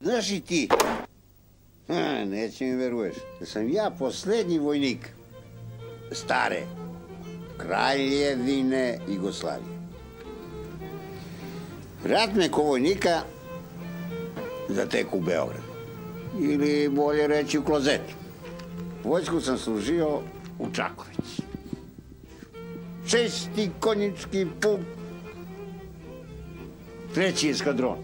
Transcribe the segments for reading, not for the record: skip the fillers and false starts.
Znaš i ti, neće mi veruješ, da sam ja poslednji vojnik stare Kraljevine Jugoslavije. Rat me ko vojnika zateku u Beogradu, ili bolje reći u klozetu. Vojsku sam služio u Čakovici. 6. konjički puk, 3. eskadron.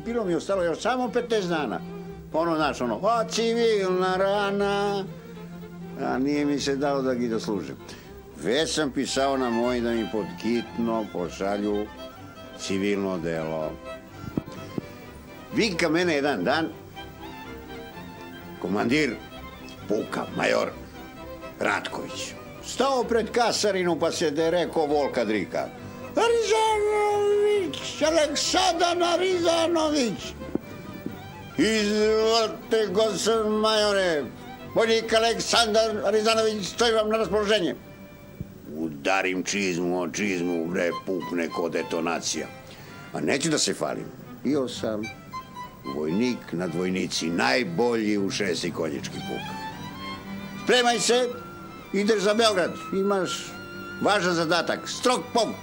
Bilo mi ostalo još samo 15 dana. Ono, znaš, civilna rana, a nije mi se dao da gi doslužim. Već sam pisao na moj da mi pod hitno pošalju civilno delo. Vika mene jedan dan, komandir puka, major Ratković. Stao pred kasarinu pa se da je rekao Volka Drika. Arizanović, Aleksandar Arizanović. Izvolite, gospod majore, vojnik Aleksandar Arizanović, stoji vam na raspoloženje. Udarim čizmu o čizmu, bre, pukne ko detonacija. A neću da se falim. Bio sam vojnik nad vojnici, najbolji u 6. konjički puk. Spremaj se, ideš za Beograd, imaš važan zadatak, strog pom.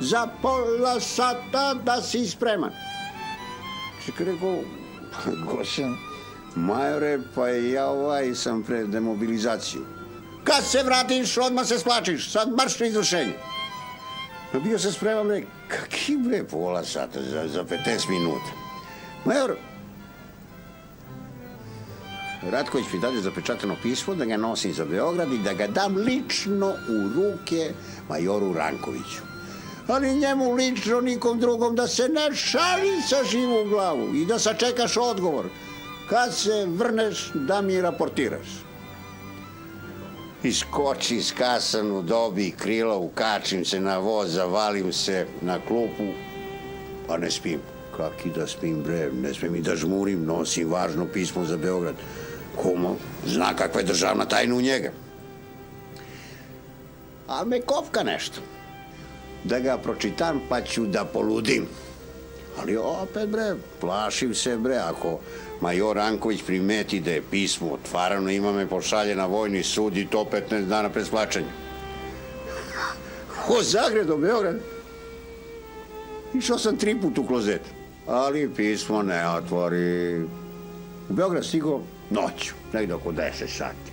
Za pola sata da si spreman. Čekaj, rekao, Gošan, majore, pa ja sam pred demobilizaciju. Kad se vratiš, odmah se splačiš, sad marš na izvršenje. Bio se spreman, bre, kaki bre pola sata za 15 minuta. Major, Ratković mi dade zapečatano pismo da ga nosim za Beograd i da ga dam lično u ruke majoru Rankoviću. Ali njemu lično, nikom drugom, da se ne šali sa živu glavu i da sačekaš odgovor. Kad se vrneš, da mi raportiraš. Iskoči iz kasanu, dobi krila, ukačim se na voz, zavalim se na klupu, pa ne spim. Kaki da spim, bre, ne smem i da žmurim, nosim važno pismo za Beograd. Komo, zna kakva je državna tajna u njega. A me kopka nešto. Da ga pročitam, pa ću da poludim. Ali opet, bre, plašim se, bre, ako major Ranković primeti da je pismo otvarano, ima me pošalje na vojni sud i to 15 dana pred splačanje. Od Zagreba do Beograda. Išao sam 3 puta u klozet, ali pismo ne otvori. U Beograd stigao noću, negdje oko 10 sati.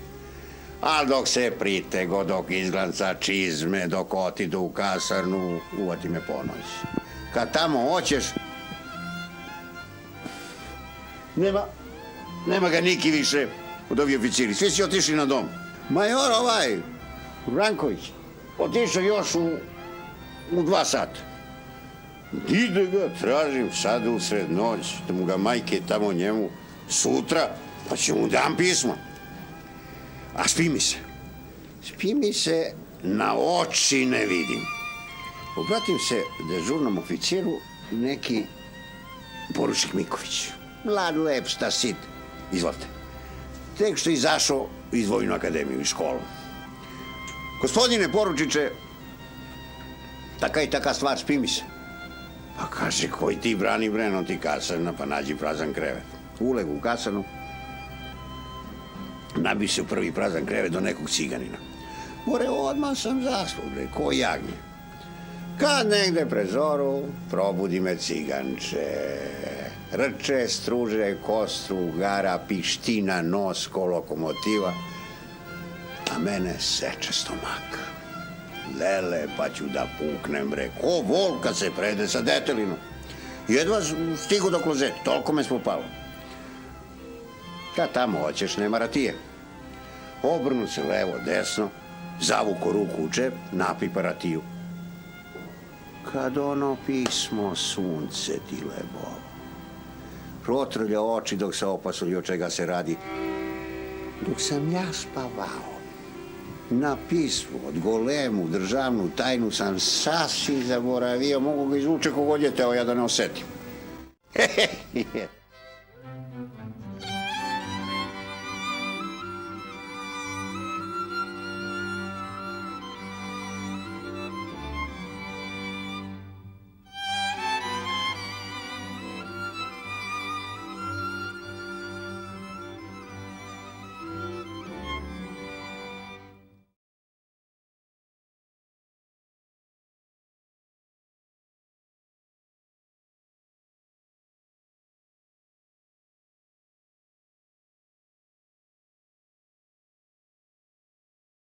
Ali dok se pritego, dok izglanca čizme, dok otidu u kasarnu, uvati me ponoć. Kad tamo hoćeš, nema ga niki više od ovih oficiri. Svi si otišli na dom. Major Ranković, otišao još u 2 sata. Ide ga, tražim sad usred noć, da mu ga majke tamo njemu sutra, pa ću mu dam pismo. A spi mi se. Spi mi se, na oči ne vidim. Obratim se dežurnom oficiru, neki poručnik Miković. Mlad, lep, stasit. Izvolite. Tek što izašao iz Vojnu akademiju, iz školu. Gospodine poručiče, taka i taka stvar, spi mi se. Pa kaže, koji ti brani breno ti kasarna, pa nađi prazan krevet. Uleg u kasarnu, nabi se u prvi prazan krevet do nekog ciganina. More, odmah sam zaspao, bre, ko jagnje. Kad negde pre zoru, probudi me ciganče. Rče, struže, kostru, gara, piština, nos, ko lokomotiva. A mene seče stomak. Lele, pa ću da puknem, bre, ko vol kad se prede sa detelinom. Jedva stigu do klozeta, toliko me spopalo. Kad tamo hoćeš, nema ratije. Obrnu se levo, desno, zavuko ruku u džep, napipa ratiju. Kad ono pismo sunce ti lebo, protrlja oči dok se opasulju od čega se radi. Dok sam ja spavao, na pismo od golemu državnu tajnu sam sasvim zaboravio, mogu ga izvuče kogod je teo ja da ne osetim.